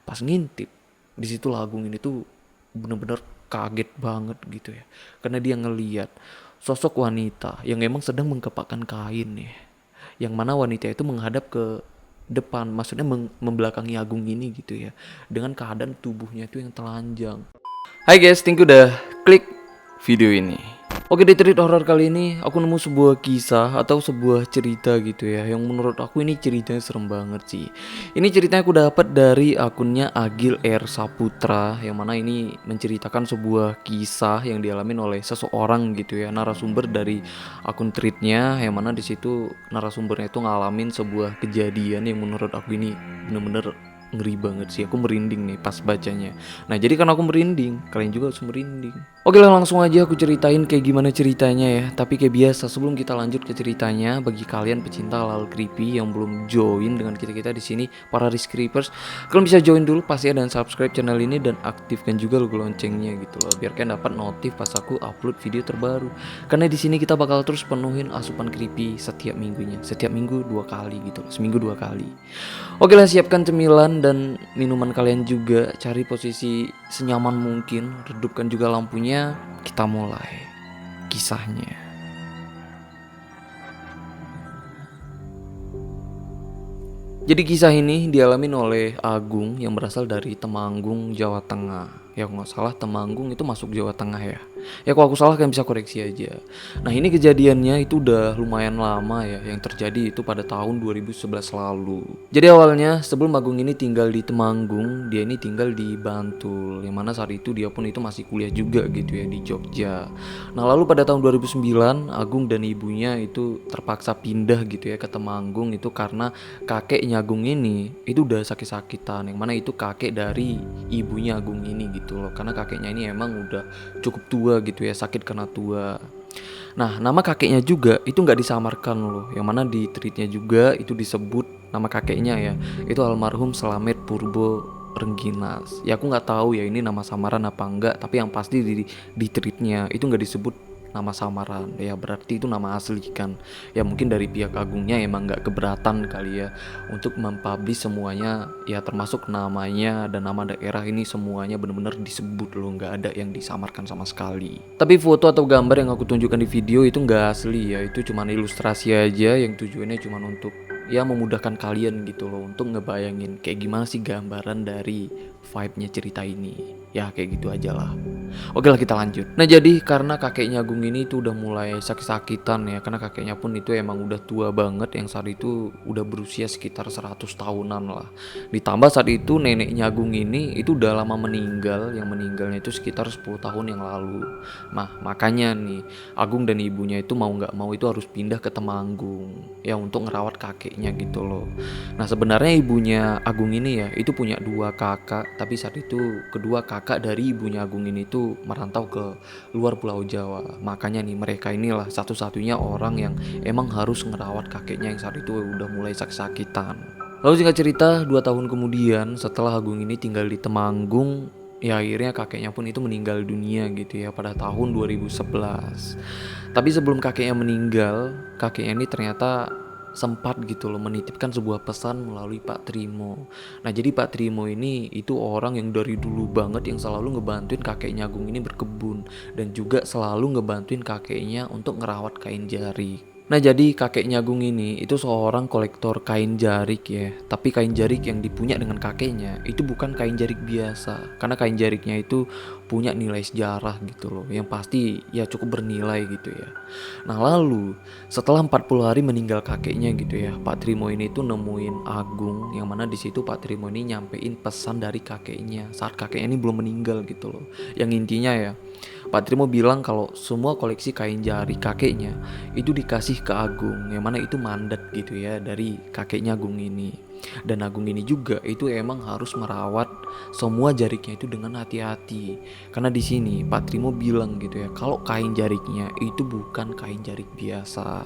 Pas ngintip, di situ Agung ini tuh bener-bener kaget banget gitu ya. Karena dia ngeliat sosok wanita yang emang sedang mengepakkan kain ya. Yang mana wanita itu menghadap ke depan, maksudnya membelakangi Agung ini gitu ya. Dengan keadaan tubuhnya itu yang telanjang. Hai guys, thank you udah klik video ini. Oke, di treat horror kali ini aku nemu sebuah kisah atau sebuah cerita gitu ya, yang menurut aku ini ceritanya serem banget sih. Ini ceritanya aku dapat dari akunnya Agil R Saputra, yang mana ini menceritakan sebuah kisah yang dialami oleh seseorang gitu ya, narasumber dari akun treatnya, yang mana di situ narasumbernya itu ngalamin sebuah kejadian yang menurut aku ini bener-bener ngeri banget sih. Aku merinding nih pas bacanya. Nah, jadi kan aku merinding, kalian juga harus merinding. Oke lah, langsung aja aku ceritain kayak gimana ceritanya ya. Tapi kayak biasa, sebelum kita lanjut ke ceritanya, bagi kalian pecinta hal creepy yang belum join dengan kita di sini, para Rescreepers, kalian bisa join dulu pasti ya, dan subscribe channel ini dan aktifkan juga logo loncengnya gitu loh, biar kalian dapat notif pas aku upload video terbaru. Karena di sini kita bakal terus penuhin asupan creepy setiap minggunya, setiap minggu 2 kali gitu loh, seminggu 2 kali. Oke lah, siapkan cemilan dan minuman kalian juga, cari posisi senyaman mungkin, redupkan juga lampunya, kita mulai kisahnya. Jadi kisah ini dialami oleh Agung yang berasal dari Temanggung, Jawa Tengah. Ya kalau nggak salah Temanggung itu masuk Jawa Tengah ya. Ya kalau aku salah kalian bisa koreksi aja. Nah, ini kejadiannya itu udah lumayan lama ya, yang terjadi itu pada tahun 2011 lalu. Jadi awalnya sebelum Agung ini tinggal di Temanggung, dia ini tinggal di Bantul, yang mana saat itu dia pun itu masih kuliah juga gitu ya di Jogja. Nah, lalu pada tahun 2009 Agung dan ibunya itu terpaksa pindah gitu ya ke Temanggung, itu karena kakeknya Agung ini itu udah sakit-sakitan, yang mana itu kakek dari ibunya Agung ini gitu loh. Karena kakeknya ini emang udah cukup tua gitu ya, sakit karena tua. Nah, nama kakeknya juga itu nggak disamarkan loh, yang mana di tweetnya juga itu disebut nama kakeknya ya, itu almarhum Slamet Purbo Rengginas. Ya aku nggak tahu ya ini nama samaran apa enggak, tapi yang pasti di tweetnya itu nggak disebut nama samaran ya, berarti itu nama asli kan. Ya mungkin dari pihak Agungnya emang nggak keberatan kali ya untuk mempublish semuanya ya, termasuk namanya dan nama daerah ini semuanya benar-benar disebut loh, nggak ada yang disamarkan sama sekali. Tapi foto atau gambar yang aku tunjukkan di video itu nggak asli ya, itu cuman ilustrasi aja yang tujuannya cuman untuk ya memudahkan kalian gitu loh, untuk ngebayangin kayak gimana sih gambaran dari vibe-nya cerita ini. Ya kayak gitu aja lah. Oke lah, kita lanjut. Nah, jadi karena kakeknya Agung ini tuh udah mulai sakit-sakitan ya, karena kakeknya pun itu emang udah tua banget, yang saat itu udah berusia sekitar 100 tahunan lah. Ditambah saat itu neneknya Agung ini itu udah lama meninggal, yang meninggalnya itu sekitar 10 tahun yang lalu. Nah, makanya nih Agung dan ibunya itu mau nggak mau itu harus pindah ke Temanggung ya untuk ngerawat kakeknya gitu loh. Nah, sebenarnya ibunya Agung ini ya itu punya 2 kakak, tapi saat itu kedua kakak dari ibunya Agung ini tuh merantau ke luar Pulau Jawa. Makanya nih mereka inilah satu-satunya orang yang emang harus ngerawat kakeknya yang saat itu udah mulai sakit-sakitan. Lalu singkat cerita, 2 tahun kemudian setelah Agung ini tinggal di Temanggung, ya akhirnya kakeknya pun itu meninggal dunia gitu ya pada tahun 2011. Tapi sebelum kakeknya meninggal, kakeknya ini ternyata sempat gitu loh menitipkan sebuah pesan melalui Pak Trimo. Nah, jadi Pak Trimo ini itu orang yang dari dulu banget yang selalu ngebantuin kakeknya Agung ini berkebun, dan juga selalu ngebantuin kakeknya untuk ngerawat kain jarik. Nah, jadi kakeknya Agung ini itu seorang kolektor kain jarik ya. Tapi kain jarik yang dipunya dengan kakeknya itu bukan kain jarik biasa. Karena kain jariknya itu punya nilai sejarah gitu loh, yang pasti ya cukup bernilai gitu ya. Nah, lalu setelah 40 hari meninggal kakeknya gitu ya, Pak Trimo ini tuh nemuin Agung, yang mana di situ Pak Trimo ini nyampein pesan dari kakeknya saat kakeknya ini belum meninggal gitu loh. Yang intinya ya, Pak Trimo bilang kalau semua koleksi kain jari kakeknya itu dikasih ke Agung, yang mana itu mandat gitu ya dari kakeknya Agung ini. Dan Agung ini juga itu emang harus merawat semua jariknya itu dengan hati-hati. Karena di sini Pak Trimo bilang gitu ya, kalau kain jariknya itu bukan kain jarik biasa.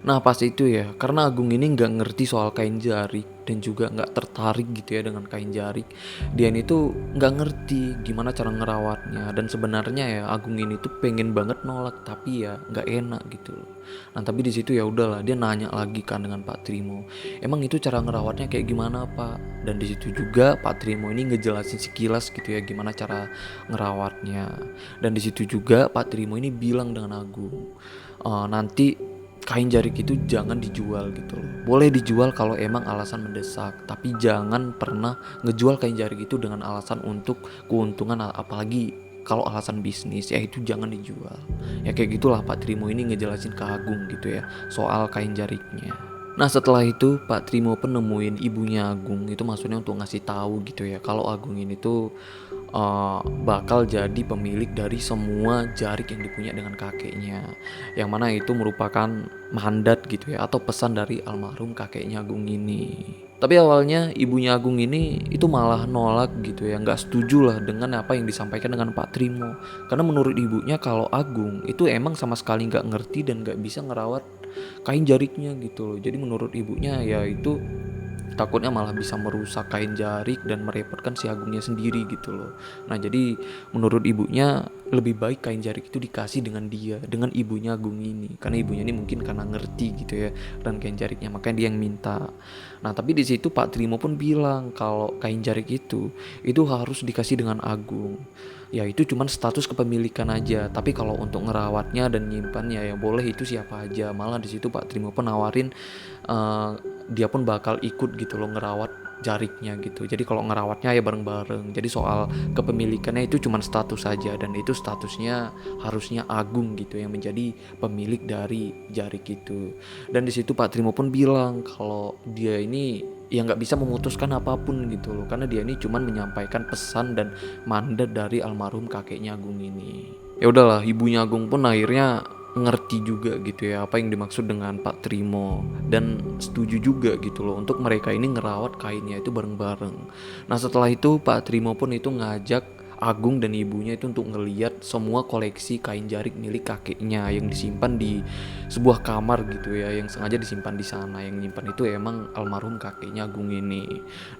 Nah, pas itu ya, karena Agung ini nggak ngerti soal kain jarik dan juga nggak tertarik gitu ya dengan kain jarik. Dia ini tuh nggak ngerti gimana cara ngerawatnya, dan sebenarnya ya Agung ini tuh pengen banget nolak tapi ya nggak enak gitu loh. Nah tapi di situ ya udahlah, dia nanya lagi kan dengan Pak Trimo, emang itu cara ngerawatnya kayak gimana Pak? Dan di situ juga Pak Trimo ini ngejelasin sekilas gitu ya gimana cara ngerawatnya. Dan di situ juga Pak Trimo ini bilang dengan Agung, nanti kain jarik itu jangan dijual gitu loh. Boleh dijual kalau emang alasan mendesak, tapi jangan pernah ngejual kain jarik itu dengan alasan untuk keuntungan, apalagi kalau alasan bisnis ya itu jangan dijual. Ya kayak gitulah Pak Trimo ini ngejelasin ke Agung gitu ya soal kain jariknya. Nah setelah itu Pak Trimo pun nemuin ibunya Agung, itu maksudnya untuk ngasih tahu gitu ya kalau Agung ini tuh bakal jadi pemilik dari semua jarik yang dipunya dengan kakeknya, yang mana itu merupakan mandat gitu ya atau pesan dari almarhum kakeknya Agung ini. Tapi awalnya ibunya Agung ini itu malah nolak gitu ya, nggak setuju lah dengan apa yang disampaikan dengan Pak Trimo, karena menurut ibunya kalau Agung itu emang sama sekali nggak ngerti dan nggak bisa ngerawat kain jariknya gitu loh. Jadi menurut ibunya ya itu takutnya malah bisa merusak kain jarik dan merepotkan si Agungnya sendiri gitu loh. Nah jadi menurut ibunya lebih baik kain jarik itu dikasih dengan dia, dengan ibunya Agung ini, karena ibunya ini mungkin karena ngerti gitu ya dan kain jariknya, makanya dia yang minta. Nah tapi di situ Pak Trimo pun bilang kalau kain jarik itu harus dikasih dengan Agung. Ya itu cuman status kepemilikan aja, tapi kalau untuk ngerawatnya dan nyimpannya ya boleh itu siapa aja. Malah di situ Pak Trimo pun nawarin eh, dia pun bakal ikut gitu loh ngerawat jariknya gitu. Jadi kalau ngerawatnya ya bareng-bareng. Jadi soal kepemilikannya itu cuman status saja, dan itu statusnya harusnya Agung gitu yang menjadi pemilik dari jarik itu. Dan di situ Pak Trimo pun bilang kalau dia ini ya nggak bisa memutuskan apapun gitu loh, karena dia ini cuman menyampaikan pesan dan mandat dari almarhum kakeknya Agung ini. Ya udahlah, ibunya Agung pun akhirnya ngerti juga gitu ya apa yang dimaksud dengan Pak Trimo, dan setuju juga gitu loh untuk mereka ini ngerawat kainnya itu bareng-bareng. Nah setelah itu Pak Trimo pun itu ngajak Agung dan ibunya itu untuk ngeliat semua koleksi kain jarik milik kakeknya yang disimpan di sebuah kamar gitu ya, yang sengaja disimpan di sana. Yang nyimpan itu emang almarhum kakeknya Agung ini.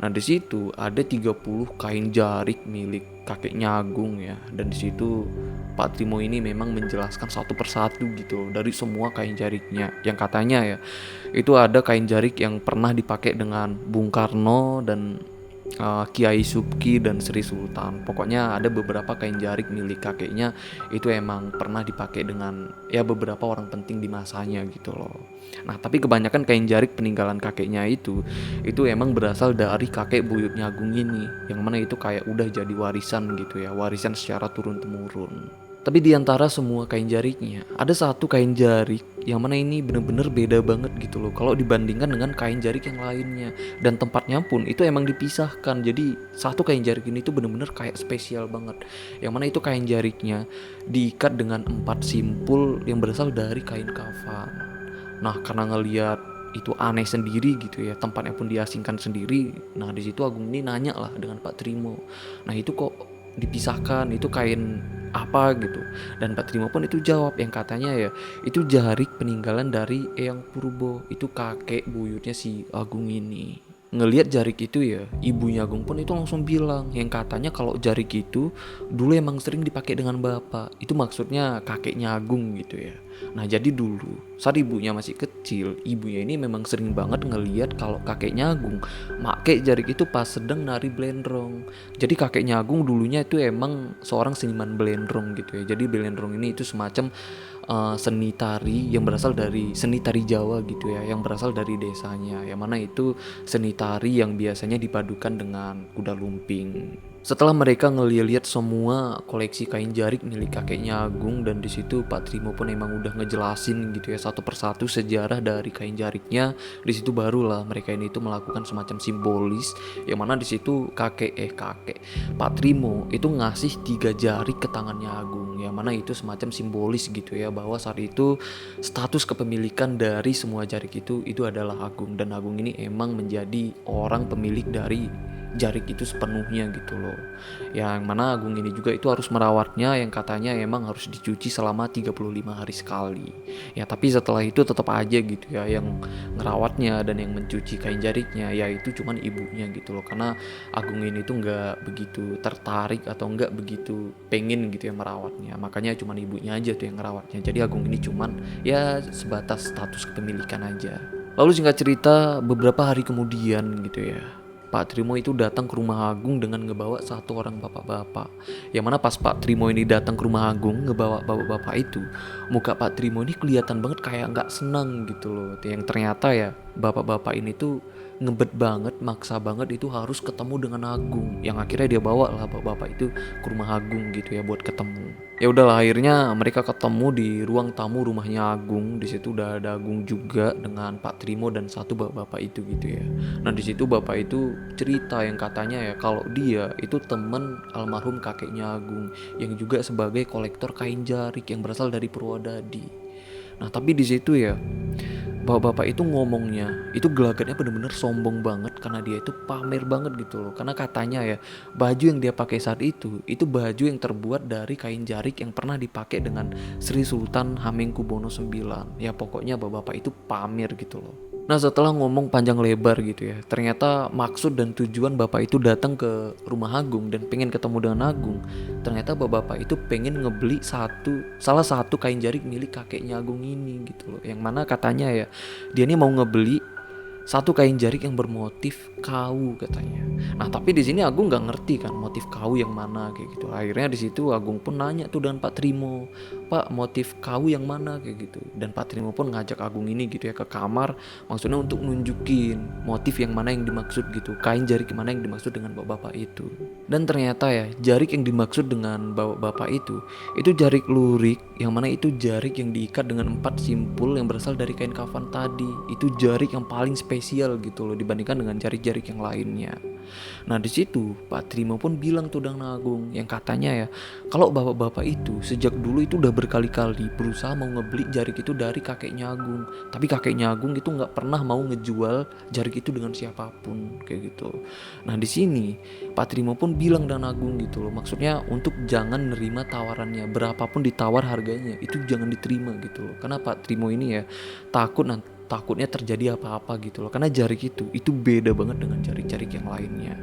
Nah di situ ada 30 kain jarik milik kakeknya Agung ya, dan di situ Pak Trimo ini memang menjelaskan satu persatu gitu dari semua kain jariknya, yang katanya ya itu ada kain jarik yang pernah dipakai dengan Bung Karno dan Kiai Subki dan Sri Sultan. Pokoknya ada beberapa kain jarik milik kakeknya itu emang pernah dipakai dengan ya beberapa orang penting di masanya gitu loh. Nah tapi kebanyakan kain jarik peninggalan kakeknya itu emang berasal dari kakek buyutnya Agung ini, yang mana itu kayak udah jadi warisan gitu ya, warisan secara turun temurun. Tapi di antara semua kain jariknya, ada satu kain jarik yang mana ini bener-bener beda banget gitu loh kalau dibandingkan dengan kain jarik yang lainnya. Dan tempatnya pun itu emang dipisahkan. Jadi satu kain jarik ini tuh bener-bener kayak spesial banget. Yang mana itu kain jariknya diikat dengan 4 simpul yang berasal dari kain kafan. Nah karena ngelihat itu aneh sendiri gitu ya, tempatnya pun diasingkan sendiri. Nah di situ Agung ini nanya lah dengan Pak Trimo, nah itu kok dipisahkan, itu kain apa gitu. Dan Pak Trimo pun itu jawab yang katanya ya itu jarik peninggalan dari Eyang Purbo, itu kakek buyutnya si Agung ini. Ngelihat jarik itu ya ibunya Agung pun itu langsung bilang yang katanya kalau jarik itu dulu emang sering dipakai dengan bapak, itu maksudnya kakeknya Agung gitu ya. Nah jadi dulu saat ibunya masih kecil, ibunya ini memang sering banget ngeliat kalau kakeknya Agung make jarik itu pas sedang nari belendrong. Jadi kakeknya Agung dulunya itu emang seorang seniman belendrong gitu ya. Jadi belendrong ini itu semacam seni tari yang berasal dari seni tari Jawa gitu ya, yang berasal dari desanya, yang mana itu seni tari yang biasanya dipadukan dengan kuda lumping. Setelah mereka ngeliat semua koleksi kain jarik milik kakeknya Agung, dan di situ Pak Trimo pun emang udah ngejelasin gitu ya satu persatu sejarah dari kain jariknya. Di situ barulah mereka ini itu melakukan semacam simbolis, yang mana di situ kakek Pak Trimo itu ngasih 3 jarik ke tangannya Agung, yang mana itu semacam simbolis gitu ya bahwa saat itu status kepemilikan dari semua jarik itu adalah Agung, dan Agung ini emang menjadi orang pemilik dari Jarik itu sepenuhnya gitu loh. Yang mana Agung ini juga itu harus merawatnya, yang katanya emang harus dicuci selama 35 hari sekali. Ya tapi setelah itu tetap aja gitu ya, yang ngerawatnya dan yang mencuci kain jariknya ya itu cuman ibunya gitu loh. Karena Agung ini tuh nggak begitu tertarik atau nggak begitu pengen gitu ya merawatnya, makanya cuman ibunya aja tuh yang ngerawatnya. Jadi Agung ini cuman ya sebatas status kepemilikan aja. Lalu singkat cerita, beberapa hari kemudian gitu ya, Pak Trimo itu datang ke rumah Agung dengan ngebawa satu orang bapak-bapak. Yang mana pas Pak Trimo ini datang ke rumah Agung ngebawa bapak-bapak itu, muka Pak Trimo ini kelihatan banget kayak nggak senang gitu loh. Yang ternyata ya bapak-bapak ini tuh ngebet banget, maksa banget itu harus ketemu dengan Agung. Yang akhirnya dia bawa lah bapak-bapak itu ke rumah Agung gitu ya buat ketemu. Ya udahlah akhirnya mereka ketemu di ruang tamu rumahnya Agung. Di situ udah ada Agung juga dengan Pak Trimo dan satu bapak-bapak itu gitu ya. Nah di situ bapak itu cerita yang katanya ya kalau dia itu temen almarhum kakeknya Agung yang juga sebagai kolektor kain jarik yang berasal dari Purwodadi. Nah tapi di situ ya bapak-bapak itu ngomongnya itu gelagatnya bener-bener sombong banget karena dia itu pamer banget gitu loh. Karena katanya ya baju yang dia pakai saat itu baju yang terbuat dari kain jarik yang pernah dipakai dengan Sri Sultan Hamengkubuwono IX. Ya pokoknya bapak-bapak itu pamer gitu loh. Nah setelah ngomong panjang lebar gitu ya, ternyata maksud dan tujuan bapak itu datang ke rumah Agung dan pengen ketemu dengan Agung. Ternyata bapak itu pengen ngebeli salah satu kain jarik milik kakeknya Agung ini gitu loh. Yang mana katanya ya dia ini mau ngebeli satu kain jarik yang bermotif kau katanya. Nah tapi di sini Agung nggak ngerti kan motif kau yang mana kayak gitu. Akhirnya di situ Agung pun nanya tuh dengan Pak Trimo, Pak motif kau yang mana kayak gitu. Dan Pak Trimo pun ngajak Agung ini gitu ya ke kamar, maksudnya untuk nunjukin motif yang mana yang dimaksud gitu, kain jarik mana yang dimaksud dengan bapak-bapak itu. Dan ternyata ya jarik yang dimaksud dengan bapak-bapak itu jarik lurik, yang mana itu jarik yang diikat dengan 4 simpul yang berasal dari kain kafan tadi. Itu jarik yang paling spesial gitu loh dibandingkan dengan jarik-jarik yang lainnya. Nah di situ Pak Trimo pun bilang tuh dengan Agung yang katanya ya kalau bapak-bapak itu sejak dulu itu udah berkali-kali berusaha mau ngebeli jarik itu dari kakeknya Agung, tapi kakeknya Agung itu nggak pernah mau ngejual jarik itu dengan siapapun kayak gitu. Nah di sini Pak Trimo pun bilang dengan Agung gitu loh, maksudnya untuk jangan nerima tawarannya, berapapun ditawar harganya itu jangan diterima gitu loh. Karena Pak Trimo ini ya takutnya terjadi apa-apa gitu loh, karena jarik itu beda banget dengan jarik-jarik yang lainnya.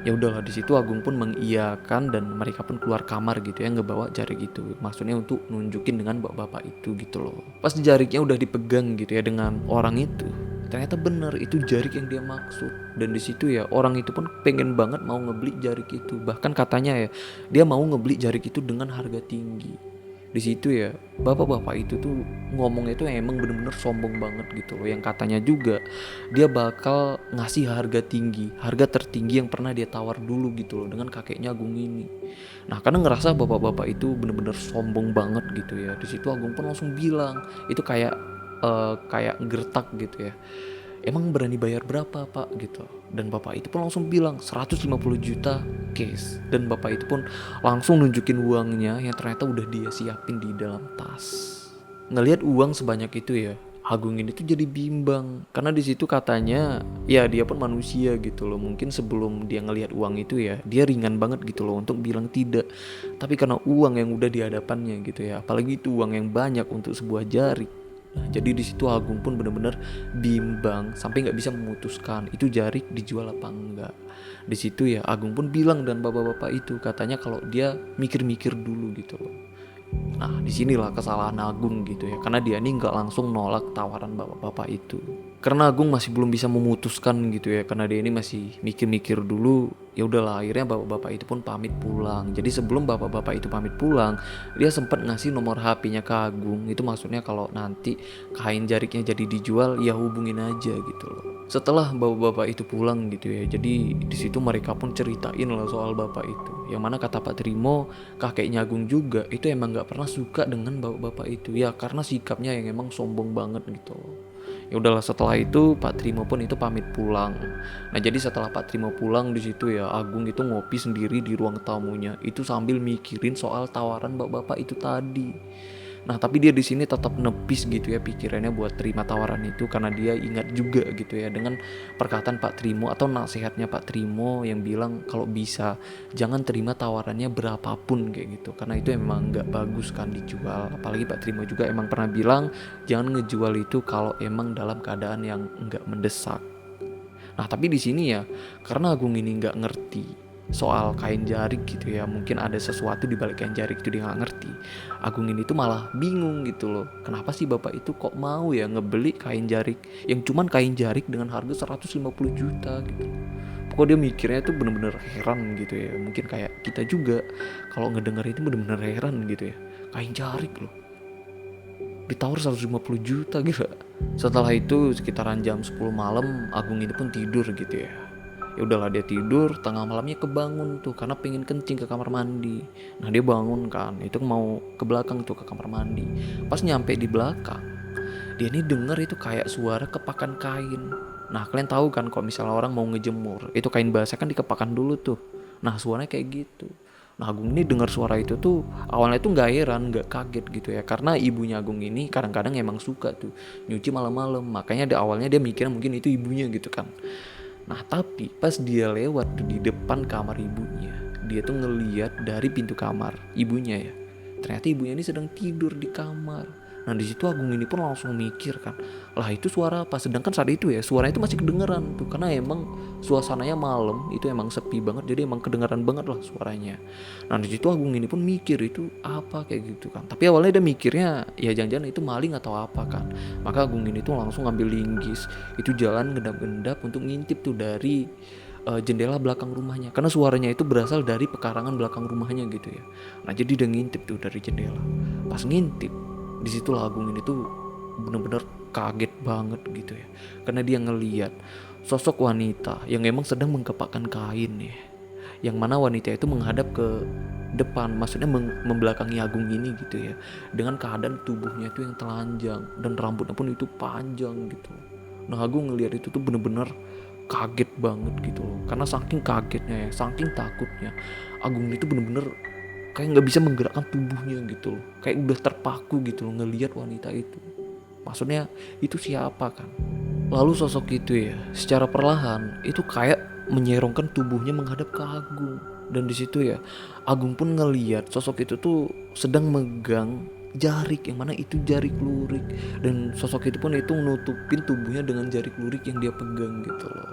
Ya udahlah di situ Agung pun mengiyakan dan mereka pun keluar kamar gitu ya ngebawa jarik itu, maksudnya untuk nunjukin dengan bapak-bapak itu gitu loh. Pas jariknya udah dipegang gitu ya dengan orang itu, ternyata bener itu jarik yang dia maksud. Dan di situ ya orang itu pun pengen banget mau ngebeli jarik itu, bahkan katanya ya dia mau ngebeli jarik itu dengan harga tinggi. Di situ ya bapak-bapak itu tuh ngomongnya tuh emang bener-bener sombong banget gitu loh, yang katanya juga dia bakal ngasih harga tinggi, harga tertinggi yang pernah dia tawar dulu gitu loh dengan kakeknya Agung ini. Nah karena ngerasa bapak-bapak itu bener-bener sombong banget gitu ya, di situ Agung pun langsung bilang itu kayak gertak gitu ya, emang berani bayar berapa pak gitu. Dan bapak itu pun langsung bilang 150 juta cash. Dan bapak itu pun langsung nunjukin uangnya yang ternyata udah dia siapin di dalam tas. Ngelihat uang sebanyak itu ya Agung ini tuh jadi bimbang, karena di situ katanya ya dia pun manusia gitu loh, mungkin sebelum dia ngelihat uang itu ya dia ringan banget gitu loh untuk bilang tidak. Tapi karena uang yang udah di hadapannya gitu ya, apalagi itu uang yang banyak untuk sebuah jari. Nah, jadi di situ Agung pun benar-benar bimbang sampai nggak bisa memutuskan itu jarik dijual apa enggak. Di situ ya Agung pun bilang dan bapak-bapak itu katanya kalau dia mikir-mikir dulu gitu loh. Nah disinilah kesalahan Agung gitu ya, karena dia ini nggak langsung nolak tawaran bapak-bapak itu. Karena Agung masih belum bisa memutuskan gitu ya, karena dia ini masih mikir-mikir dulu. Ya udahlah akhirnya bapak-bapak itu pun pamit pulang. Jadi sebelum bapak-bapak itu pamit pulang, dia sempat ngasih nomor HP-nya ke Agung. Itu maksudnya kalau nanti kain jariknya jadi dijual ya hubungin aja gitu loh. Setelah bapak-bapak itu pulang gitu ya, jadi di situ mereka pun ceritain lah soal bapak itu. Yang mana kata Pak Trimo, kakeknya Agung juga itu emang nggak pernah suka dengan bapak-bapak itu ya, karena sikapnya yang emang sombong banget gitu. Ya udahlah setelah itu Pak Trimo pun itu pamit pulang. Nah jadi setelah Pak Trimo pulang di situ ya Agung itu ngopi sendiri di ruang tamunya itu sambil mikirin soal tawaran bapak-bapak itu tadi. Nah tapi dia di sini tetap nepis gitu ya pikirannya buat terima tawaran itu, karena dia ingat juga gitu ya dengan perkataan Pak Trimo atau nasihatnya Pak Trimo yang bilang kalau bisa jangan terima tawarannya berapapun kayak gitu, karena itu emang nggak bagus kan dijual. Apalagi Pak Trimo juga emang pernah bilang jangan ngejual itu kalau emang dalam keadaan yang nggak mendesak. Nah tapi di sini ya karena Agung ini nggak ngerti soal kain jarik gitu ya, mungkin ada sesuatu di balik kain jarik itu dia nggak ngerti. Agung ini tuh malah bingung gitu loh, kenapa sih bapak itu kok mau ya ngebeli kain jarik yang cuman kain jarik dengan harga 150 juta gitu. Pokoknya dia mikirnya tuh bener-bener heran gitu ya, mungkin kayak kita juga kalau ngedenger itu bener-bener heran gitu ya, kain jarik loh ditawar 150 juta gitu. Setelah itu sekitaran jam 10 malam Agung ini pun tidur gitu ya. Ya udahlah dia tidur, tengah malamnya kebangun tuh karena pengen kencing ke kamar mandi. Nah dia bangun kan, itu mau ke belakang tuh ke kamar mandi. Pas nyampe di belakang, dia ini denger itu kayak suara kepakan kain. Nah kalian tahu kan kalau misalnya orang mau ngejemur, itu kain basah kan dikepakan dulu tuh. Nah suaranya kayak gitu. Nah Agung ini dengar suara itu tuh awalnya tuh nggak heran, nggak kaget gitu ya, karena ibunya Agung ini kadang-kadang emang suka tuh nyuci malam-malam, makanya di awalnya dia mikirnya mungkin itu ibunya gitu kan. Nah tapi pas dia lewat di depan kamar ibunya, dia tuh ngeliat dari pintu kamar ibunya ya, ternyata ibunya ini sedang tidur di kamar. Nah di situ Agung ini pun langsung mikir kan, lah itu suara apa? Sedangkan saat itu ya suaranya itu masih kedengeran tuh, karena emang suasananya malam itu emang sepi banget, jadi emang kedengeran banget lah suaranya. Nah di situ Agung ini pun mikir itu apa kayak gitu kan. Tapi awalnya dia mikirnya ya jangan-jangan itu maling atau apa kan. Maka Agung ini tuh langsung ngambil linggis, itu jalan gendap-gendap untuk ngintip tuh dari jendela belakang rumahnya, karena suaranya itu berasal dari pekarangan belakang rumahnya gitu ya. Nah jadi dia ngintip tuh dari jendela. Pas ngintip, disitulah Agung ini tuh bener-bener kaget banget gitu ya, karena dia ngeliat sosok wanita yang emang sedang mengkepakkan kain ya, yang mana wanita itu menghadap ke depan, maksudnya membelakangi Agung ini gitu ya, dengan keadaan tubuhnya itu yang telanjang dan rambutnya pun itu panjang gitu. Nah Agung ngeliat itu tuh bener-bener kaget banget gitu loh, karena saking kagetnya ya, saking takutnya Agung itu bener-bener kayak nggak bisa menggerakkan tubuhnya gitu loh, kayak udah terpaku gitu loh ngelihat wanita itu. Maksudnya itu siapa kan? Lalu sosok itu ya secara perlahan itu kayak menyerongkan tubuhnya menghadap ke Agung. Dan di situ ya Agung pun ngeliat sosok itu tuh sedang megang jarik, yang mana itu jarik lurik, dan sosok itu pun itu nutupin tubuhnya dengan jarik lurik yang dia pegang gitu loh.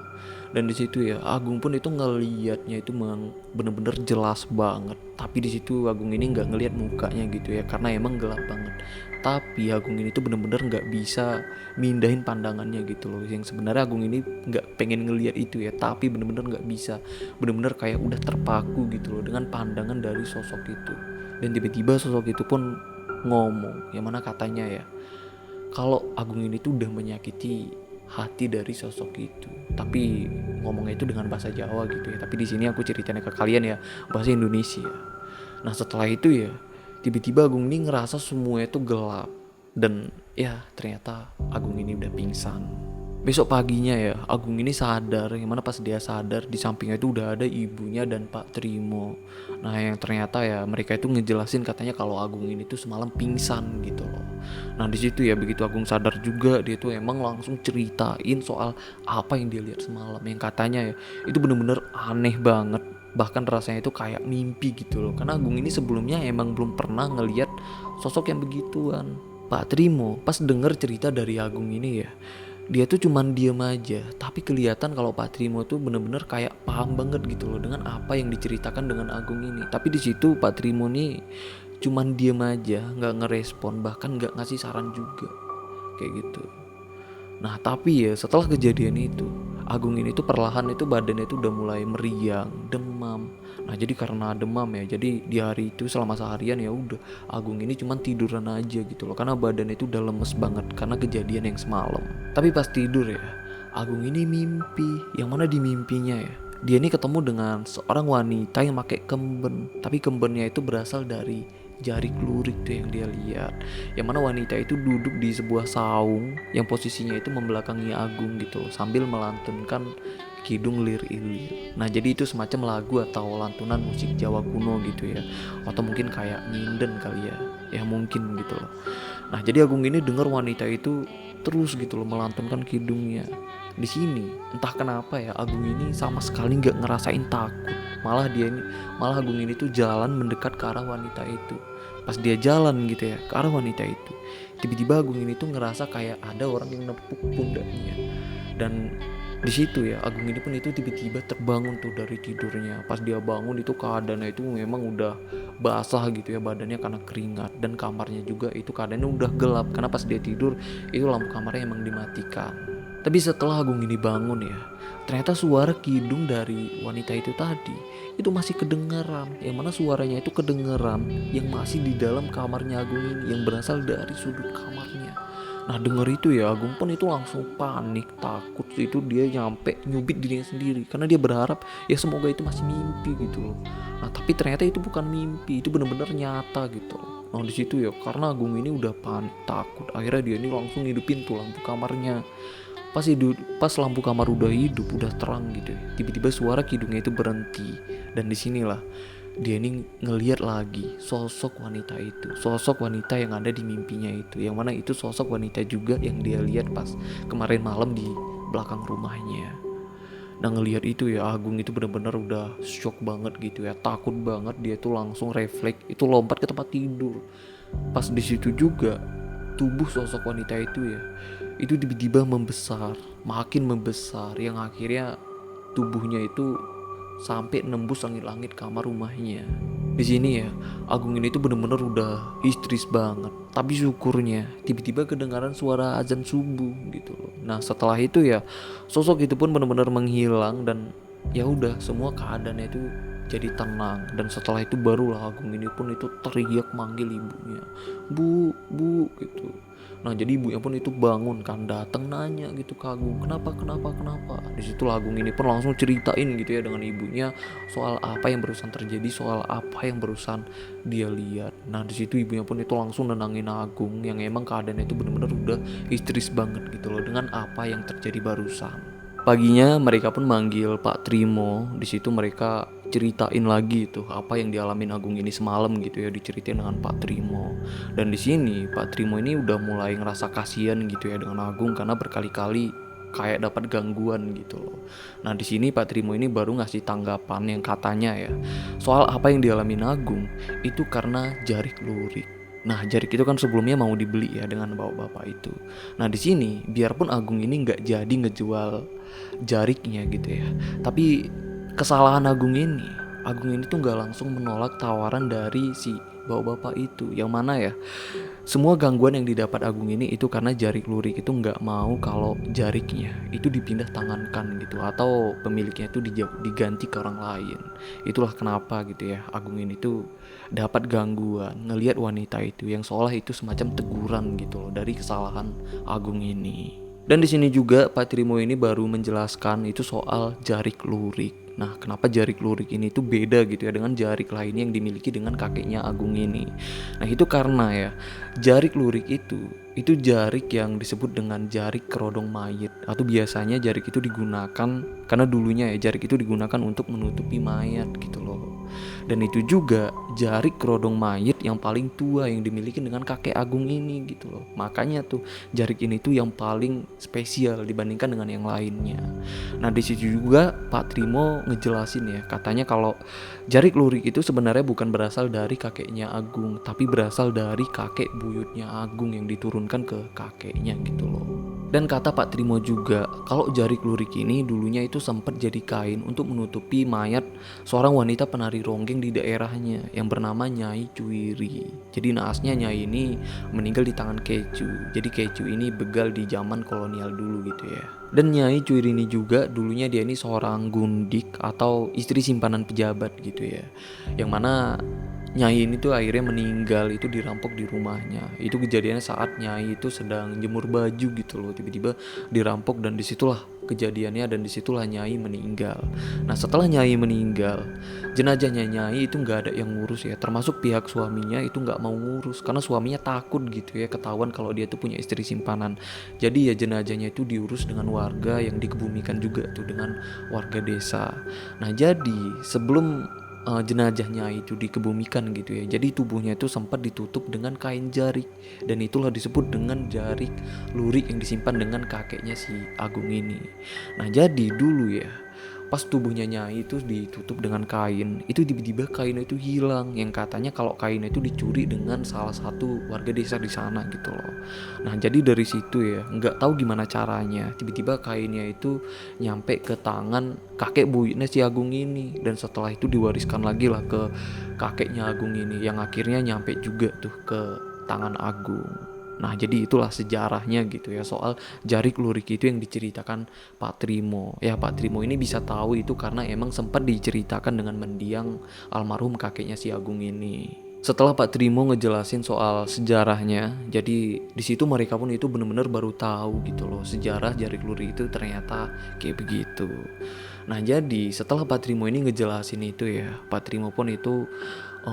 Dan di situ ya Agung pun itu ngeliatnya itu memang bener-bener jelas banget, tapi di situ Agung ini nggak ngeliat mukanya gitu ya, karena emang gelap banget. Tapi Agung ini tuh bener-bener nggak bisa mindahin pandangannya gitu loh, yang sebenarnya Agung ini nggak pengen ngeliat itu ya, tapi bener-bener nggak bisa, bener-bener kayak udah terpaku gitu loh dengan pandangan dari sosok itu. Dan tiba-tiba sosok itu pun ngomong, yang mana katanya ya kalau Agung ini tuh udah menyakiti hati dari sosok itu, tapi ngomongnya itu dengan bahasa Jawa gitu ya, tapi di sini aku ceritanya ke kalian ya bahasa Indonesia. Nah setelah itu ya tiba-tiba Agung ini ngerasa semua itu gelap, dan ya ternyata Agung ini udah pingsan. Besok paginya ya Agung ini sadar, yang mana pas dia sadar di sampingnya itu udah ada ibunya dan Pak Trimo. Nah yang ternyata ya mereka itu ngejelasin katanya kalau Agung ini tuh semalam pingsan gitu loh. Nah di situ ya begitu Agung sadar juga, dia tuh emang langsung ceritain soal apa yang dia lihat semalam, yang katanya ya itu bener-bener aneh banget, bahkan rasanya itu kayak mimpi gitu loh, karena Agung ini sebelumnya emang belum pernah ngelihat sosok yang begituan. Pak Trimo pas denger cerita dari Agung ini ya, dia tuh cuman diem aja, tapi kelihatan kalau Pak Trimo tuh bener-bener kayak paham banget gitu loh dengan apa yang diceritakan dengan Agung ini. Tapi di situ Pak Trimo nih cuman diem aja, nggak ngerespon, bahkan nggak ngasih saran juga kayak gitu. Nah tapi ya setelah kejadian itu Agung ini tuh perlahan itu badannya itu udah mulai meriang, demam. Nah jadi karena demam ya, jadi di hari itu selama seharian ya udah Agung ini cuman tiduran aja gitu loh, karena badannya itu udah lemes banget karena kejadian yang semalam. Tapi pas tidur ya Agung ini mimpi, yang mana di mimpinya ya dia ini ketemu dengan seorang wanita yang pakai kemben, tapi kembennya itu berasal dari jari lurik tuh yang dia lihat, yang mana wanita itu duduk di sebuah saung yang posisinya itu membelakangi Agung gitu loh, sambil melantunkan Kidung Lir Ilir. Nah jadi itu semacam lagu atau lantunan musik Jawa kuno gitu ya, atau mungkin kayak nyinden kali ya, ya mungkin gitu loh. Nah jadi Agung ini dengar wanita itu terus gitu loh melantunkan kidungnya. Di sini entah kenapa ya Agung ini sama sekali nggak ngerasain takut, malah Agung ini tuh jalan mendekat ke arah wanita itu. Pas dia jalan gitu ya ke arah wanita itu, tiba-tiba Agung ini tuh ngerasa kayak ada orang yang nepuk pundaknya. Dan di situ ya Agung ini pun itu tiba-tiba terbangun tuh dari tidurnya. Pas dia bangun itu keadaannya itu memang udah basah gitu ya badannya karena keringat, dan kamarnya juga itu keadaannya udah gelap karena pas dia tidur itu lampu kamarnya emang dimatikan. Tapi setelah Agung ini bangun ya, ternyata suara kidung dari wanita itu tadi itu masih kedengeran, yang mana suaranya itu kedengeran yang masih di dalam kamarnya Agung ini, yang berasal dari sudut kamarnya. Nah denger itu ya Agung pun itu langsung panik, takut, itu dia nyampe nyubit dirinya sendiri karena dia berharap ya semoga itu masih mimpi gitu loh. Nah tapi ternyata itu bukan mimpi, itu benar-benar nyata gitu loh. Nah di situ ya karena Agung ini udah panik takut, akhirnya dia ini langsung hidupin tuh lampu kamarnya. Pas lampu kamar udah hidup, udah terang gitu ya, tiba-tiba suara kidungnya itu berhenti. Dan disinilah dia ini ngelihat lagi sosok wanita itu, sosok wanita yang ada di mimpinya itu, yang mana itu sosok wanita juga yang dia lihat pas kemarin malam di belakang rumahnya. Nah ngelihat itu ya Agung itu benar-benar udah shock banget gitu ya, takut banget, dia tuh langsung refleks itu lompat ke tempat tidur. Pas di situ juga tubuh sosok wanita itu ya itu tiba-tiba membesar, makin membesar, yang akhirnya tubuhnya itu sampai nembus langit-langit kamar rumahnya. Di sini ya Agung ini tuh bener-bener udah histeris banget, tapi syukurnya tiba-tiba kedengaran suara azan subuh gitu loh. Nah setelah itu ya sosok itu pun bener-bener menghilang, dan ya udah semua keadaannya itu jadi tenang. Dan setelah itu barulah Agung ini pun itu teriak manggil ibunya, bu bu gitu. Nah jadi ibunya pun itu bangun kan, datang nanya gitu ke Agung, kenapa. Di situ Agung ini pun langsung ceritain gitu ya dengan ibunya soal apa yang barusan terjadi, soal apa yang barusan dia lihat. Nah di situ ibunya pun itu langsung nenangin Agung yang emang keadaannya itu benar-benar udah histeris banget gitu loh dengan apa yang terjadi barusan. Paginya mereka pun manggil Pak Trimo. Di situ mereka ceritain lagi tuh apa yang dialamin Agung ini semalam gitu ya, diceritain dengan Pak Trimo. Dan di sini Pak Trimo ini udah mulai ngerasa kasihan gitu ya dengan Agung karena berkali-kali kayak dapat gangguan gitu loh. Nah di sini Pak Trimo ini baru ngasih tanggapan yang katanya ya soal apa yang dialamin Agung itu karena jarik lurik. Nah jarik itu kan sebelumnya mau dibeli ya dengan bapak-bapak itu. Nah di sini biarpun Agung ini nggak jadi ngejual jariknya gitu ya, tapi kesalahan Agung ini tuh nggak langsung menolak tawaran dari si bapak-bapak itu, yang mana ya semua gangguan yang didapat Agung ini itu karena jarik lurik itu nggak mau kalau jariknya itu dipindah tangankan gitu, atau pemiliknya itu diganti ke orang lain. Itulah kenapa gitu ya Agung ini tuh dapat gangguan ngelihat wanita itu yang seolah itu semacam teguran gitu loh dari kesalahan Agung ini. Dan di sini juga Pak Trimo ini baru menjelaskan itu soal jarik lurik. Nah, kenapa jarik lurik ini tuh beda gitu ya dengan jarik lainnya yang dimiliki dengan kakeknya Agung ini. Nah, itu karena ya jarik lurik itu jarik yang disebut dengan jarik kerodong mayit, atau biasanya jarik itu digunakan karena dulunya ya jarik itu digunakan untuk menutupi mayat gitu loh. Dan itu juga jarik kerodong mayit yang paling tua yang dimiliki dengan kakek Agung ini gitu loh. Makanya tuh jarik ini tuh yang paling spesial dibandingkan dengan yang lainnya. Nah di situ juga Pak Trimo ngejelasin ya, katanya kalau jarik lurik itu sebenarnya bukan berasal dari kakeknya Agung, tapi berasal dari kakek buyutnya Agung yang diturunkan ke kakeknya gitu loh. Dan kata Pak Trimo juga kalau jarik lurik ini dulunya itu sempat jadi kain untuk menutupi mayat seorang wanita penari ronggeng di daerahnya yang bernama Nyai Cuiri. Jadi naasnya Nyai ini meninggal di tangan Kecu. Jadi Kecu ini begal di zaman kolonial dulu gitu ya. Dan Nyai Cuiri ini juga dulunya dia ini seorang gundik atau istri simpanan pejabat gitu ya, yang mana Nyai ini tuh akhirnya meninggal itu dirampok di rumahnya. Itu kejadiannya saat Nyai itu sedang jemur baju gitu loh, tiba-tiba dirampok dan disitulah kejadiannya dan disitulah Nyai meninggal. Nah setelah Nyai meninggal, jenazahnya Nyai itu nggak ada yang ngurus ya, termasuk pihak suaminya itu nggak mau ngurus karena suaminya takut gitu ya ketahuan kalau dia tuh punya istri simpanan. Jadi ya jenazahnya itu diurus dengan warga yang dikebumikan juga tuh dengan warga desa. Nah jadi sebelum jenazahnya itu dikebumikan gitu ya, jadi tubuhnya itu sempat ditutup dengan kain jarik, dan itulah disebut dengan jarik lurik yang disimpan dengan kakeknya si Agung ini. Nah jadi dulu ya, pas tubuhnya Nyai itu ditutup dengan kain, itu tiba-tiba kain itu hilang, yang katanya kalau kain itu dicuri dengan salah satu warga desa di sana gitu loh. Nah jadi dari situ ya, nggak tahu gimana caranya tiba-tiba kainnya itu nyampe ke tangan kakek buyutnya si Agung ini, dan setelah itu diwariskan lagi lah ke kakeknya Agung ini, yang akhirnya nyampe juga tuh ke tangan Agung. Nah jadi itulah sejarahnya gitu ya soal jarik lurik itu yang diceritakan Pak Trimo. Ya Pak Trimo ini bisa tahu itu karena emang sempat diceritakan dengan mendiang almarhum kakeknya si Agung ini. Setelah Pak Trimo ngejelasin soal sejarahnya, jadi di situ mereka pun itu benar-benar baru tahu gitu loh sejarah jarik lurik itu ternyata kayak begitu. Nah jadi setelah Pak Trimo ini ngejelasin itu ya, Pak Trimo pun itu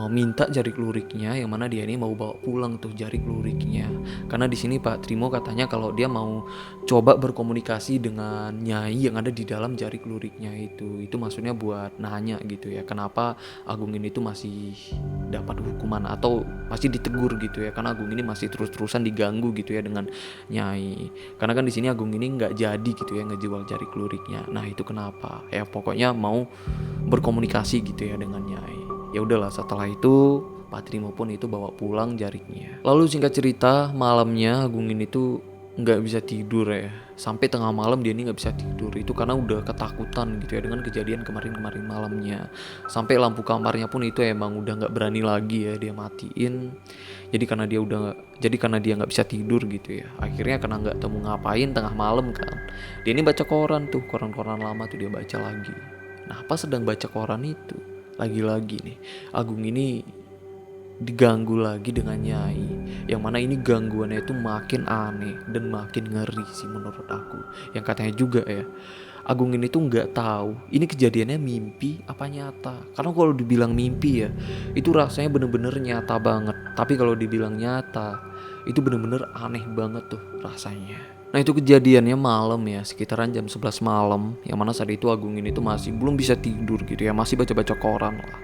minta jarik luriknya, yang mana dia ini mau bawa pulang tuh jarik luriknya. Karena di sini Pak Trimo katanya kalau dia mau coba berkomunikasi dengan Nyai yang ada di dalam jarik luriknya itu. Itu maksudnya buat nanya gitu ya, kenapa Agung ini tuh masih dapat hukuman atau masih ditegur gitu ya, karena Agung ini masih terus-terusan diganggu gitu ya dengan Nyai. Karena kan di sini Agung ini nggak jadi gitu ya ngejual jarik luriknya. Nah itu kenapa? Ya pokoknya mau berkomunikasi gitu ya dengan Nyai. Ya udahlah, setelah itu Pak Trimo pun itu bawa pulang jariknya. Lalu singkat cerita, malamnya Agung ini tuh nggak bisa tidur ya. Sampai tengah malam dia ini nggak bisa tidur. Itu karena udah ketakutan gitu ya dengan kejadian kemarin malamnya. Sampai lampu kamarnya pun itu emang udah nggak berani lagi ya dia matiin. Jadi karena dia nggak bisa tidur gitu ya. Akhirnya karena nggak tahu ngapain tengah malam kan, dia ini baca koran tuh, koran-koran lama tuh dia baca lagi. Nah pas sedang baca koran itu, lagi-lagi nih Agung ini diganggu lagi dengan Nyai, yang mana ini gangguannya itu makin aneh dan makin ngeri sih menurut aku. Yang katanya juga ya, Agung ini tuh nggak tahu ini kejadiannya mimpi apa nyata. Karena kalau dibilang mimpi ya, itu rasanya bener-bener nyata banget. Tapi kalau dibilang nyata, itu bener-bener aneh banget tuh rasanya. Nah itu kejadiannya malam ya, sekitaran jam 11 malam, yang mana saat itu Agung ini tuh masih belum bisa tidur gitu ya, masih baca-baca koran lah.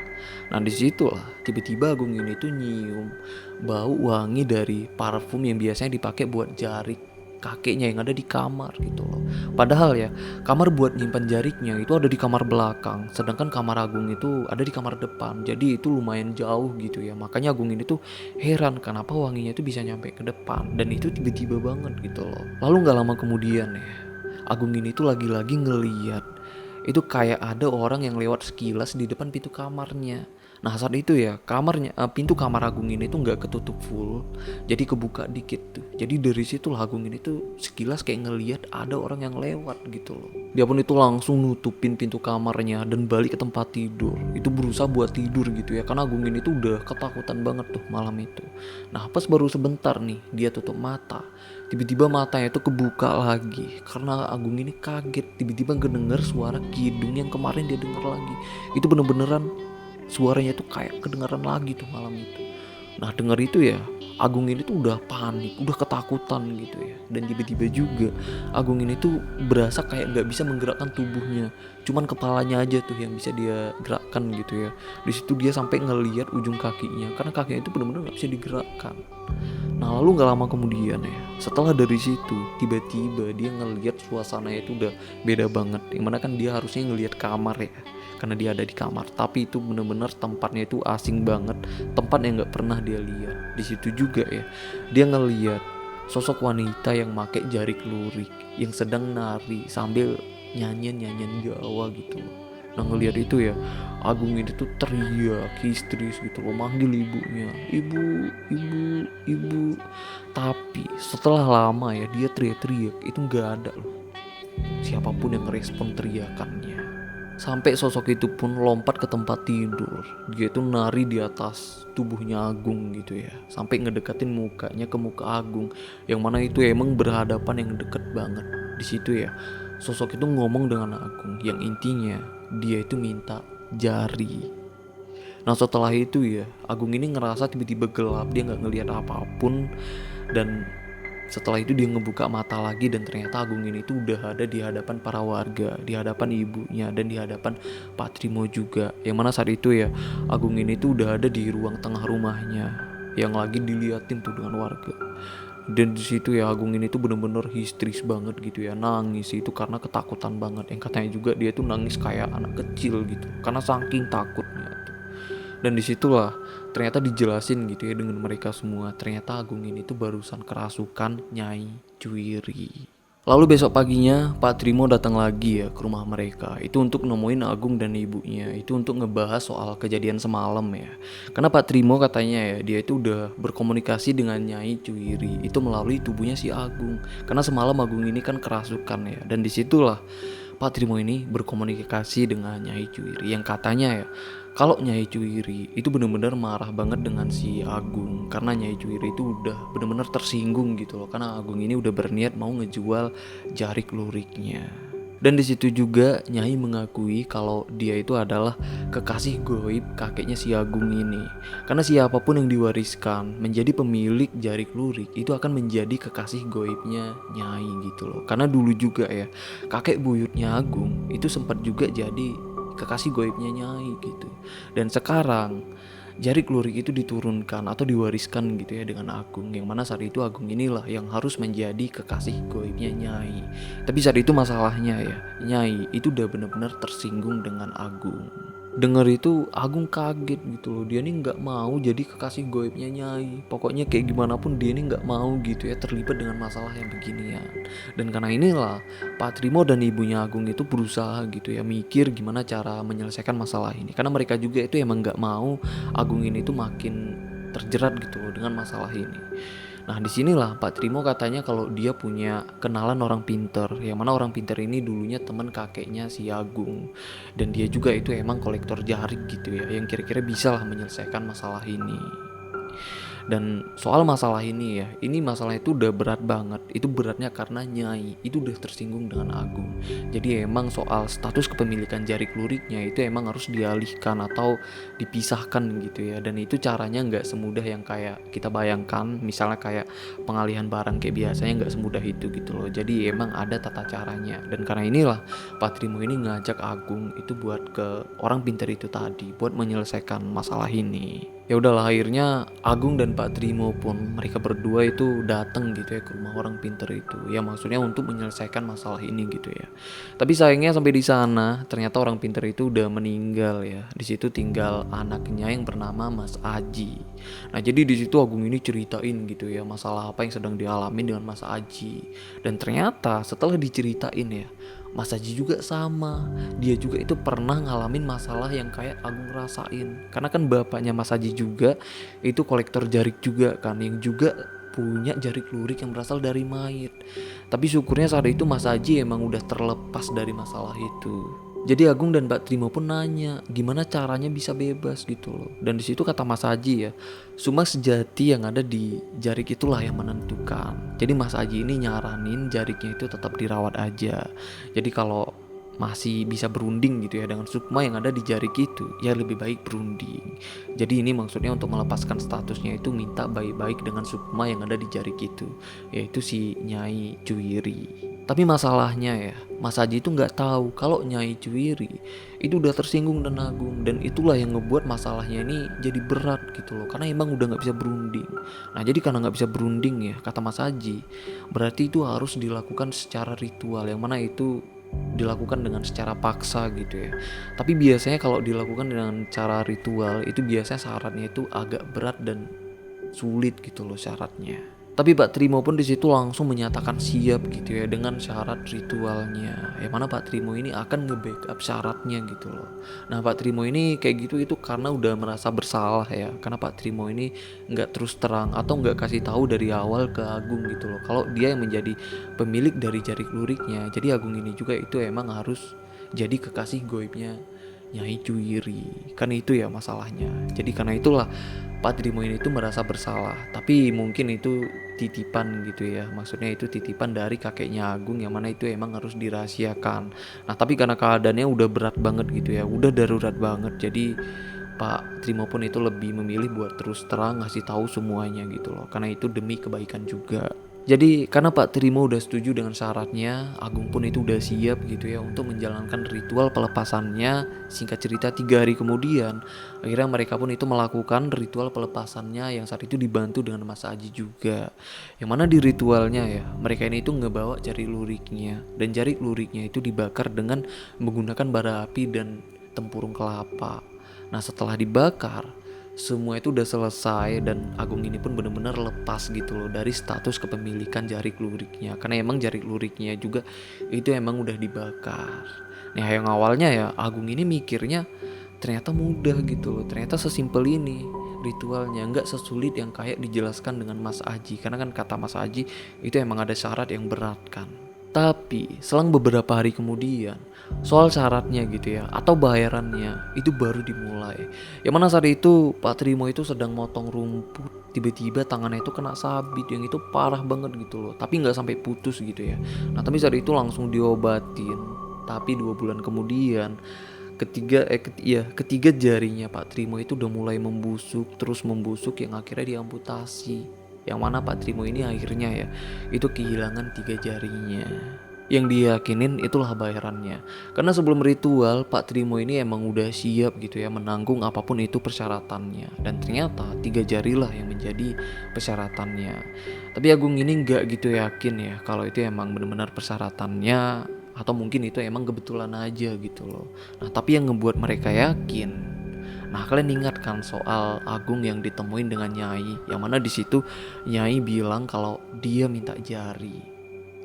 Nah disitulah tiba-tiba Agung ini tuh nyium bau wangi dari parfum yang biasanya dipakai buat jarik kakeknya yang ada di kamar gitu loh. Padahal ya, kamar buat nyimpan jariknya itu ada di kamar belakang, sedangkan kamar Agung itu ada di kamar depan. Jadi itu lumayan jauh gitu ya. Makanya Agung ini tuh heran kenapa wanginya itu bisa nyampe ke depan, dan itu tiba-tiba banget gitu loh. Lalu nggak lama kemudian ya, Agung ini tuh lagi-lagi ngeliat itu kayak ada orang yang lewat sekilas di depan pintu kamarnya. Nah saat itu ya pintu kamar Agung ini tuh nggak ketutup full, jadi kebuka dikit tuh. Jadi dari situ lah Agung ini tuh sekilas kayak ngelihat ada orang yang lewat gitu loh. Dia pun itu langsung nutupin pintu kamarnya dan balik ke tempat tidur. Itu berusaha buat tidur gitu ya, karena Agung ini tuh udah ketakutan banget tuh malam itu. Nah pas baru sebentar nih dia tutup mata, tiba-tiba matanya itu kebuka lagi karena Agung ini kaget tiba-tiba ngedenger suara kidung yang kemarin dia denger lagi. Itu bener-beneran suaranya tuh kayak kedengaran lagi tuh malam itu. Nah denger itu ya, Agung ini tuh udah panik, udah ketakutan gitu ya. Dan tiba-tiba juga Agung ini tuh berasa kayak nggak bisa menggerakkan tubuhnya, cuman kepalanya aja tuh yang bisa dia gerakkan gitu ya. Di situ dia sampai ngelihat ujung kakinya, karena kakinya itu benar-benar nggak bisa digerakkan. Nah lalu nggak lama kemudian ya, setelah dari situ tiba-tiba dia ngelihat suasananya itu udah beda banget. Yang mana kan dia harusnya ngelihat kamar ya, karena dia ada di kamar, tapi itu bener-bener tempatnya itu asing banget, tempat yang nggak pernah dia lihat. Di situ juga ya, dia ngeliat sosok wanita yang pakai jarik lurik yang sedang nari sambil nyanyian Jawa gitu loh. Nah ngeliat itu ya, Agung ini tuh teriak histeris gitu loh, manggil ibunya, ibu. Tapi setelah lama ya dia teriak-teriak itu nggak ada loh siapapun yang merespon teriakannya. Sampai sosok itu pun lompat ke tempat tidur. Dia itu nari di atas tubuhnya Agung gitu ya, sampai ngedekatin mukanya ke muka Agung, yang mana itu emang berhadapan yang deket banget. Di situ ya, sosok itu ngomong dengan Agung yang intinya dia itu minta jari. Nah setelah itu ya Agung ini ngerasa tiba-tiba gelap, dia nggak ngelihat apapun. Dan setelah itu dia ngebuka mata lagi dan ternyata Agung ini tuh udah ada di hadapan para warga, di hadapan ibunya dan di hadapan Pak Trimo juga. Yang mana saat itu ya Agung ini tuh udah ada di ruang tengah rumahnya yang lagi diliatin tuh dengan warga. Dan di situ ya Agung ini tuh bener-bener histeris banget gitu ya, nangis itu karena ketakutan banget. Yang katanya juga dia tuh nangis kayak anak kecil gitu karena saking takutnya tuh. Dan disitulah ternyata dijelasin gitu ya dengan mereka semua, ternyata Agung ini tuh barusan kerasukan Nyai Cuiri. Lalu besok paginya Pak Trimo datang lagi ya ke rumah mereka. Itu untuk nemuin Agung dan ibunya. Itu untuk ngebahas soal kejadian semalam ya. Karena Pak Trimo katanya ya dia itu udah berkomunikasi dengan Nyai Cuiri itu melalui tubuhnya si Agung. Karena semalam Agung ini kan kerasukan ya. Dan disitulah Pak Trimo ini berkomunikasi dengan Nyai Cuiri yang katanya ya kalau Nyai Cuiri itu benar-benar marah banget dengan si Agung karena Nyai Cuiri itu udah benar-benar tersinggung gitu loh karena Agung ini udah berniat mau ngejual jarik luriknya. Dan di situ juga Nyai mengakui kalau dia itu adalah kekasih goib kakeknya si Agung ini. Karena siapapun yang diwariskan menjadi pemilik jarik lurik itu akan menjadi kekasih goibnya Nyai gitu loh. Karena dulu juga ya kakek buyutnya Agung itu sempat juga jadi kekasih goibnya Nyai gitu. Dan sekarang jarik lurik itu diturunkan atau diwariskan gitu ya dengan Agung, yang mana saat itu Agung inilah yang harus menjadi kekasih goibnya Nyai. Tapi saat itu masalahnya ya Nyai itu udah benar-benar tersinggung dengan Agung. Dengar itu Agung kaget gitu loh, dia nih nggak mau jadi kekasih goibnya Nyai. Pokoknya kayak gimana pun dia nih nggak mau gitu ya terlibat dengan masalah yang beginian. Dan karena inilah Pak Trimo dan ibunya Agung itu berusaha gitu ya mikir gimana cara menyelesaikan masalah ini. Karena mereka juga itu emang nggak mau Agung ini tuh makin terjerat gitu loh dengan masalah ini. Nah disinilah Pak Trimo katanya kalau dia punya kenalan orang pinter, yang mana orang pinter ini dulunya teman kakeknya si Agung. Dan dia juga itu emang kolektor jarik gitu ya, yang kira-kira bisa lah menyelesaikan masalah ini. Dan soal masalah ini ya, ini masalah itu udah berat banget. Itu beratnya karena Nyai itu udah tersinggung dengan Agung. Jadi emang soal status kepemilikan jarik luriknya itu emang harus dialihkan atau dipisahkan gitu ya. Dan itu caranya nggak semudah yang kayak kita bayangkan. Misalnya kayak pengalihan barang kayak biasanya nggak semudah itu gitu loh. Jadi emang ada tata caranya. Dan karena inilah Pak Trimo ini ngajak Agung itu buat ke orang pintar itu tadi buat menyelesaikan masalah ini. Ya udahlah akhirnya Agung dan Pak Trimo pun mereka berdua itu datang gitu ya ke rumah orang pinter itu. Ya maksudnya untuk menyelesaikan masalah ini gitu ya. Tapi sayangnya sampai di sana ternyata orang pinter itu udah meninggal ya. Di situ tinggal anaknya yang bernama Mas Aji. Nah jadi di situ Agung ini ceritain gitu ya masalah apa yang sedang dialami dengan Mas Aji. Dan ternyata setelah diceritain ya Mas Aji juga sama, dia juga itu pernah ngalamin masalah yang kayak Agung rasain. Karena kan bapaknya Mas Aji juga itu kolektor jarik juga kan, yang juga punya jarik lurik yang berasal dari mayit. Tapi syukurnya saat itu Mas Aji emang udah terlepas dari masalah itu. Jadi Agung dan Mbak Trimo pun nanya gimana caranya bisa bebas gitu loh. Dan di situ kata Mas Aji ya, suma sejati yang ada di jarik itulah yang menentukan. Jadi Mas Aji ini nyaranin jariknya itu tetap dirawat aja. Jadi kalau masih bisa berunding gitu ya dengan sukma yang ada di jarik itu, ya lebih baik berunding. Jadi ini maksudnya untuk melepaskan statusnya itu minta baik-baik dengan sukma yang ada di jarik itu, yaitu si Nyai Cuiri. Tapi masalahnya ya, Mas Haji itu nggak tahu kalau Nyai Cuiri itu udah tersinggung dan Agung, dan itulah yang ngebuat masalahnya ini jadi berat gitu loh, karena emang udah nggak bisa berunding. Nah jadi karena nggak bisa berunding ya, kata Mas Haji, berarti itu harus dilakukan secara ritual, yang mana itu dilakukan dengan secara paksa gitu ya. Tapi biasanya kalau dilakukan dengan cara ritual itu biasanya syaratnya itu agak berat dan sulit gitu loh syaratnya. Tapi Pak Trimo pun di situ langsung menyatakan siap gitu ya dengan syarat ritualnya. Yang mana Pak Trimo ini akan nge-backup syaratnya gitu loh. Nah Pak Trimo ini kayak gitu itu karena udah merasa bersalah ya. Karena Pak Trimo ini nggak terus terang atau nggak kasih tahu dari awal ke Agung gitu loh, kalau dia yang menjadi pemilik dari jarik luriknya. Jadi Agung ini juga itu emang harus jadi kekasih goibnya Nyai Cuiri. Kan itu ya masalahnya. Jadi karena itulah Pak Trimo ini tuh merasa bersalah, tapi mungkin itu titipan gitu ya. Maksudnya itu titipan dari kakeknya Agung yang mana itu emang harus dirahasiakan. Nah, tapi karena keadaannya udah berat banget gitu ya, udah darurat banget. Jadi Pak Trimo pun itu lebih memilih buat terus terang ngasih tahu semuanya gitu loh. Karena itu demi kebaikan juga. Jadi karena Pak Trimo udah setuju dengan syaratnya, Agung pun itu udah siap gitu ya untuk menjalankan ritual pelepasannya. Singkat cerita 3 hari kemudian, akhirnya mereka pun itu melakukan ritual pelepasannya yang saat itu dibantu dengan Mas Aji juga. Yang mana di ritualnya ya, mereka ini itu ngebawa jari luriknya. Dan jari luriknya itu dibakar dengan menggunakan bara api dan tempurung kelapa. Nah setelah dibakar, semua itu udah selesai dan Agung ini pun benar-benar lepas gitu loh dari status kepemilikan jari luriknya, karena emang jari luriknya juga itu emang udah dibakar. Nah yang awalnya ya Agung ini mikirnya ternyata mudah gitu loh, ternyata sesimpel ini ritualnya, nggak sesulit yang kayak dijelaskan dengan Mas Aji, karena kan kata Mas Aji itu emang ada syarat yang berat kan. Tapi selang beberapa hari kemudian, soal syaratnya gitu ya atau bayarannya itu baru dimulai. Yang mana saat itu Pak Trimo itu sedang motong rumput, tiba-tiba tangannya itu kena sabit yang itu parah banget gitu loh. Tapi nggak sampai putus gitu ya. Nah tapi saat itu langsung diobatin. Tapi 2 bulan kemudian ketiga jarinya Pak Trimo itu udah mulai membusuk, terus membusuk yang akhirnya diamputasi. Yang mana Pak Trimo ini akhirnya ya itu kehilangan 3 jarinya. Yang diyakinin itulah bayarannya. Karena sebelum ritual Pak Trimo ini emang udah siap gitu ya menanggung apapun itu persyaratannya. Dan ternyata 3 jarilah yang menjadi persyaratannya. Tapi Agung ini nggak gitu yakin ya kalau itu emang benar-benar persyaratannya, atau mungkin itu emang kebetulan aja gitu loh. Nah tapi yang ngebuat mereka yakin, nah kalian ingat kan soal Agung yang ditemuin dengan Nyai, yang mana di situ Nyai bilang kalau dia minta jari.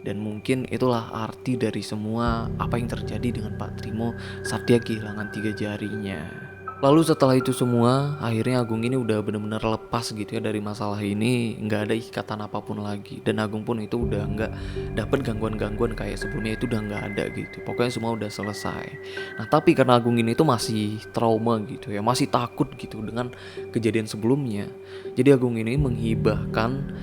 Dan mungkin itulah arti dari semua apa yang terjadi dengan Pak Trimo saat dia kehilangan 3 jarinya. Lalu setelah itu semua, akhirnya Agung ini udah benar-benar lepas gitu ya dari masalah ini, nggak ada ikatan apapun lagi. Dan Agung pun itu udah nggak dapet gangguan-gangguan kayak sebelumnya, itu udah nggak ada gitu. Pokoknya semua udah selesai. Nah tapi karena Agung ini tuh masih trauma gitu ya, masih takut gitu dengan kejadian sebelumnya. Jadi Agung ini menghibahkan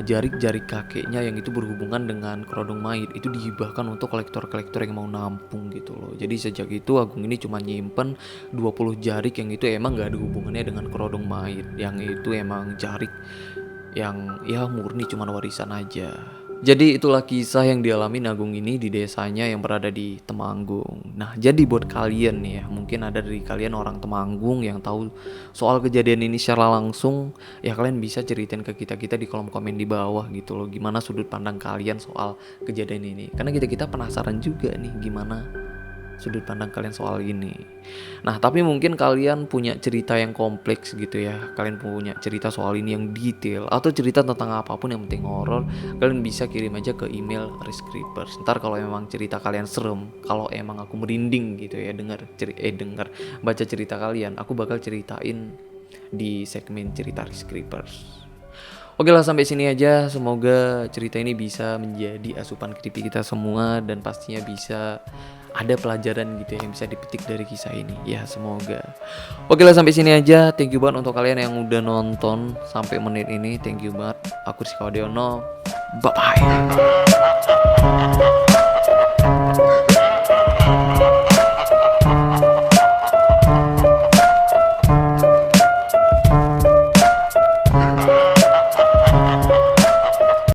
jari-jari kakeknya yang itu berhubungan dengan kerodong mayit itu dihibahkan untuk kolektor-kolektor yang mau nampung gitu loh. Jadi sejak itu Agung ini cuma nyimpen 20 jarik yang itu emang gak ada hubungannya dengan kerodong mayit, yang itu emang jarik yang ya murni cuman warisan aja. Jadi itulah kisah yang dialami Agung ini di desanya yang berada di Temanggung. Nah jadi buat kalian nih ya, mungkin ada dari kalian orang Temanggung yang tahu soal kejadian ini secara langsung, ya kalian bisa ceritain ke kita di kolom komen di bawah gitu loh, gimana sudut pandang kalian soal kejadian ini. Karena kita penasaran juga nih gimana sudut pandang kalian soal ini. Nah tapi mungkin kalian punya cerita yang kompleks gitu ya, kalian punya cerita soal ini yang detail, atau cerita tentang apapun yang penting horor, kalian bisa kirim aja ke email Rizkreepers. Ntar kalau emang cerita kalian serem, kalau emang aku merinding gitu ya dengar baca cerita kalian, aku bakal ceritain di segmen cerita Rizkreepers. Oke lah sampai sini aja, semoga cerita ini bisa menjadi asupan creepy kita semua dan pastinya bisa ada pelajaran gitu ya yang bisa dipetik dari kisah ini. Ya semoga. Oke lah sampai sini aja, thank you banget untuk kalian yang udah nonton sampai menit ini, thank you banget. Aku Rizky Wadiono, bye bye.